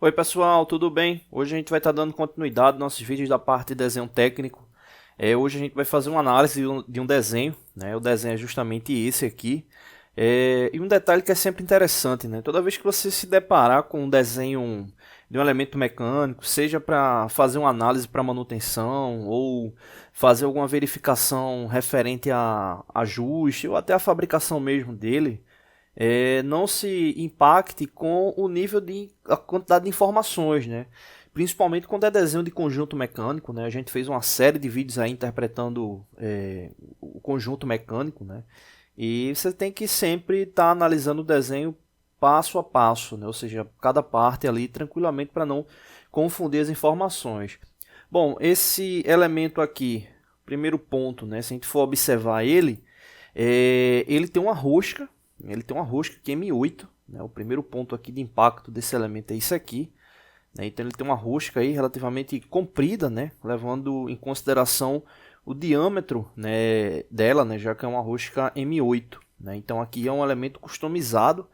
Oi pessoal, tudo bem? Hoje a gente vai estar dando continuidade aos nossos vídeos da parte de desenho técnico. Hoje a gente vai fazer uma análise de um desenho, né? O desenho é justamente esse aqui. E um detalhe que é sempre interessante, né? Toda vez que você se deparar com um desenho de um elemento mecânico, seja para fazer uma análise para manutenção ou fazer alguma verificação referente a ajuste ou até a fabricação mesmo dele, não se impacte com o nível de a quantidade de informações, né? Principalmente quando é desenho de conjunto mecânico, né? A gente fez uma série de vídeos aí interpretando o conjunto mecânico, né? E você tem que sempre estar analisando o desenho passo a passo, né? Ou seja, cada parte ali tranquilamente para não confundir as informações. Bom, esse elemento aqui, primeiro ponto, né? Se a gente for observar ele, ele tem uma rosca. Ele tem uma rosca que é M8, né? O primeiro ponto aqui de impacto desse elemento é isso aqui, né? Então ele tem uma rosca aí relativamente comprida, né? Levando em consideração o diâmetro, né, dela, né? Já que é uma rosca M8, né? Então aqui é um elemento customizado,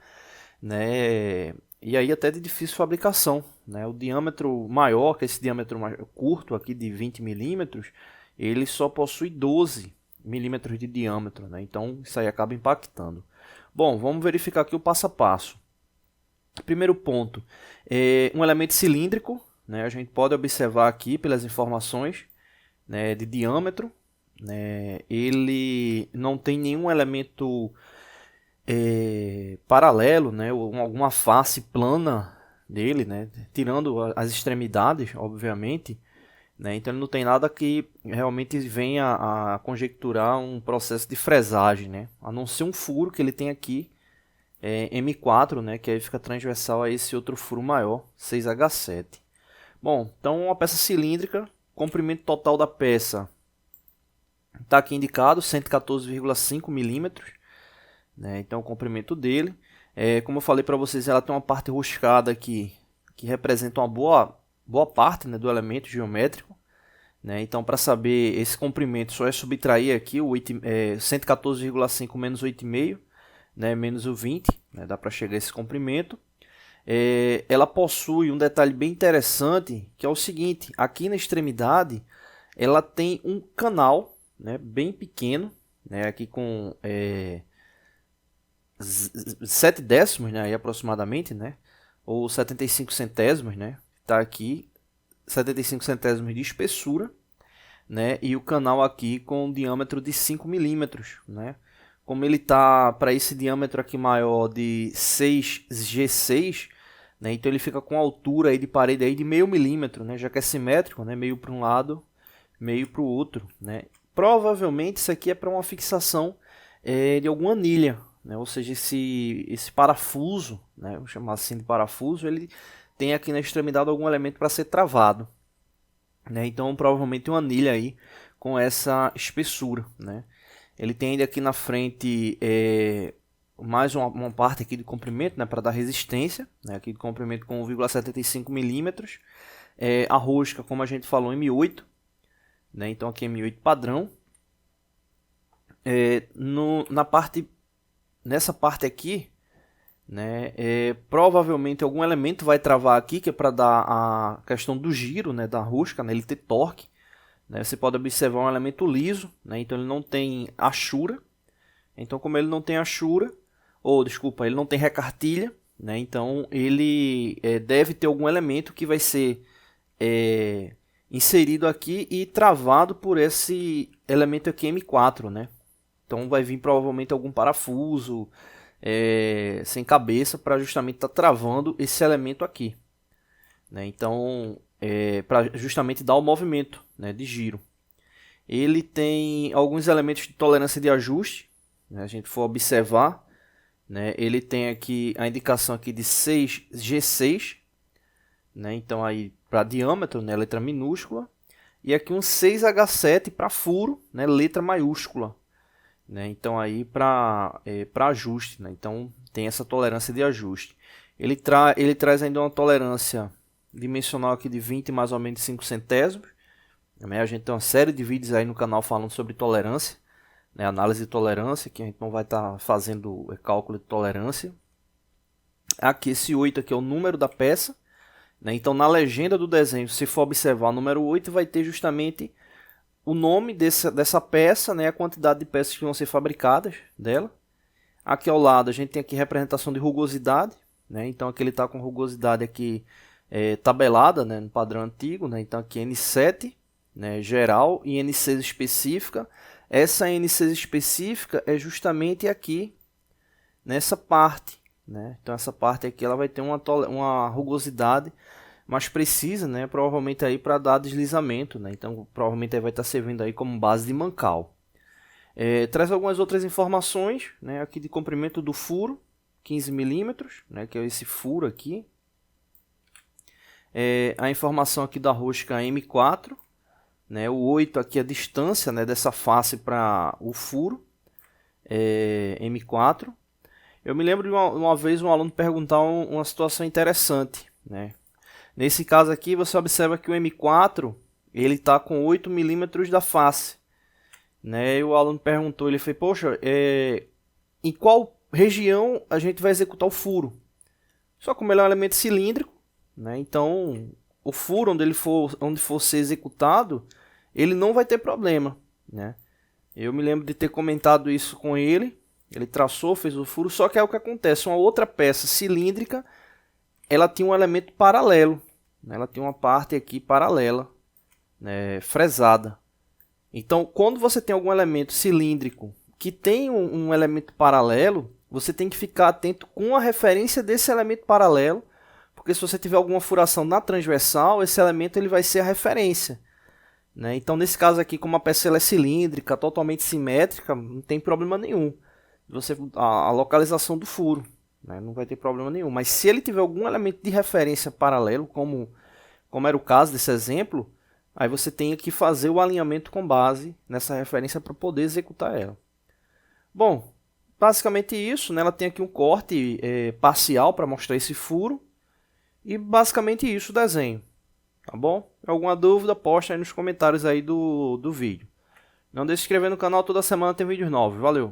né? E aí até de difícil fabricação, né? O diâmetro maior, que é esse diâmetro mais curto aqui de 20 milímetros, ele só possui 12 milímetros de diâmetro, né? Então isso aí acaba impactando. Bom, vamos verificar aqui o passo a passo. Primeiro ponto, um elemento cilíndrico, né? A gente pode observar aqui pelas informações, né, de diâmetro, né? Ele não tem nenhum elemento paralelo, né? Ou alguma face plana dele, né? Tirando as extremidades, obviamente, né? Então ele não tem nada que realmente venha a conjecturar um processo de fresagem, né? A não ser um furo que ele tem aqui, M4, né? Que aí fica transversal a esse outro furo maior, 6H7. Bom, então uma peça cilíndrica, comprimento total da peça está aqui indicado, 114,5 milímetros, né? Então o comprimento dele. Como eu falei para vocês, ela tem uma parte roscada aqui, que representa uma boa parte, né, do elemento geométrico. Né? Então, para saber esse comprimento, só é subtrair aqui o 114,5 menos 8,5, né, menos o 20, né, dá para chegar a esse comprimento. Ela possui um detalhe bem interessante, que é o seguinte: aqui na extremidade, ela tem um canal, né, bem pequeno, né, aqui com 7 décimos, né, aí aproximadamente, né, ou 75 centésimos, né, está aqui 75 centésimos de espessura, né, e o canal aqui com um diâmetro de 5 milímetros, né. Como ele está para esse diâmetro aqui maior de 6G6, né, então ele fica com altura aí de parede aí de meio milímetro, né, já que é simétrico, né, meio para um lado, meio para o outro, né. Provavelmente isso aqui é para uma fixação de alguma anilha, né, ou seja, esse parafuso, né, vou chamar assim de parafuso, ele tem aqui na extremidade algum elemento para ser travado, né, então provavelmente uma anilha aí com essa espessura, né. Ele tem ainda aqui na frente mais uma parte aqui de comprimento, né, para dar resistência, né, aqui de comprimento com 1,75 milímetros. A rosca, como a gente falou, M8, né, então aqui M8 padrão. Nessa parte aqui, né, provavelmente algum elemento vai travar aqui, que é para dar a questão do giro, né, da rosca, né, ele ter torque. Né, você pode observar um elemento liso, né, então ele não tem achura. Então, como ele não tem achura, ou desculpa, ele não tem recartilha, né, então ele deve ter algum elemento que vai ser inserido aqui e travado por esse elemento aqui M4, né. Então vai vir provavelmente algum parafuso sem cabeça para justamente estar travando esse elemento aqui, né. Então, para justamente dar o movimento, né, de giro. Ele tem alguns elementos de tolerância de ajuste, né, a gente for observar, né, ele tem aqui a indicação aqui de 6G6, né, então aí para diâmetro, né, letra minúscula, e aqui um 6H7 para furo, né, letra maiúscula, né, então aí para ajuste, né, então tem essa tolerância de ajuste. Ele traz ainda uma tolerância dimensional aqui de 20 mais ou menos 5 centésimos. A gente tem uma série de vídeos aí no canal falando sobre tolerância, né, análise de tolerância, que a gente não vai estar fazendo cálculo de tolerância. Aqui esse 8 aqui é o número da peça, né? Então na legenda do desenho, se for observar o número 8, vai ter justamente o nome dessa peça, né? A quantidade de peças que vão ser fabricadas dela. Aqui ao lado a gente tem aqui representação de rugosidade, né? Então aqui ele está com rugosidade aqui tabelada, né? No padrão antigo, né? Então aqui N7, né? Geral, e N6 específica. Essa N6 específica é justamente aqui nessa parte, né? Então essa parte aqui ela vai ter uma rugosidade mais precisa, né? Provavelmente aí para dar deslizamento, né? Então provavelmente aí vai estar servindo aí como base de mancal. Traz algumas outras informações, né? Aqui de comprimento do furo, 15 milímetros, né? Que é esse furo aqui. A informação aqui da rosca M4, né? O 8 aqui é a distância, né? Dessa face para o furo, M4. Eu me lembro de uma vez um aluno perguntar uma situação interessante, né? Nesse caso aqui você observa que o M4 ele está com 8 milímetros da face, né? E o aluno perguntou, ele fez, poxa, em qual região a gente vai executar o furo? Só como ele é um elemento cilíndrico, né? Então o furo onde for ser executado, ele não vai ter problema, né? Eu me lembro de ter comentado isso com ele. Ele traçou, fez o furo, só que é o que acontece, uma outra peça cilíndrica, ela tinha um elemento paralelo, né? Ela tem uma parte aqui paralela, né? Fresada. Então, quando você tem algum elemento cilíndrico que tem um elemento paralelo, você tem que ficar atento com a referência desse elemento paralelo, porque se você tiver alguma furação na transversal, esse elemento ele vai ser a referência, né? Então, nesse caso aqui, como a peça ela é cilíndrica, totalmente simétrica, não tem problema nenhum. A localização do furo, né? Não vai ter problema nenhum. Mas se ele tiver algum elemento de referência paralelo, como era o caso desse exemplo, aí você tem que fazer o alinhamento com base nessa referência para poder executar ela. Bom, basicamente isso, né? Ela tem aqui um corte parcial para mostrar esse furo. E basicamente isso o desenho. Tá bom? Alguma dúvida, posta aí nos comentários aí do vídeo. Não deixe de se inscrever no canal, toda semana tem vídeos novos. Valeu!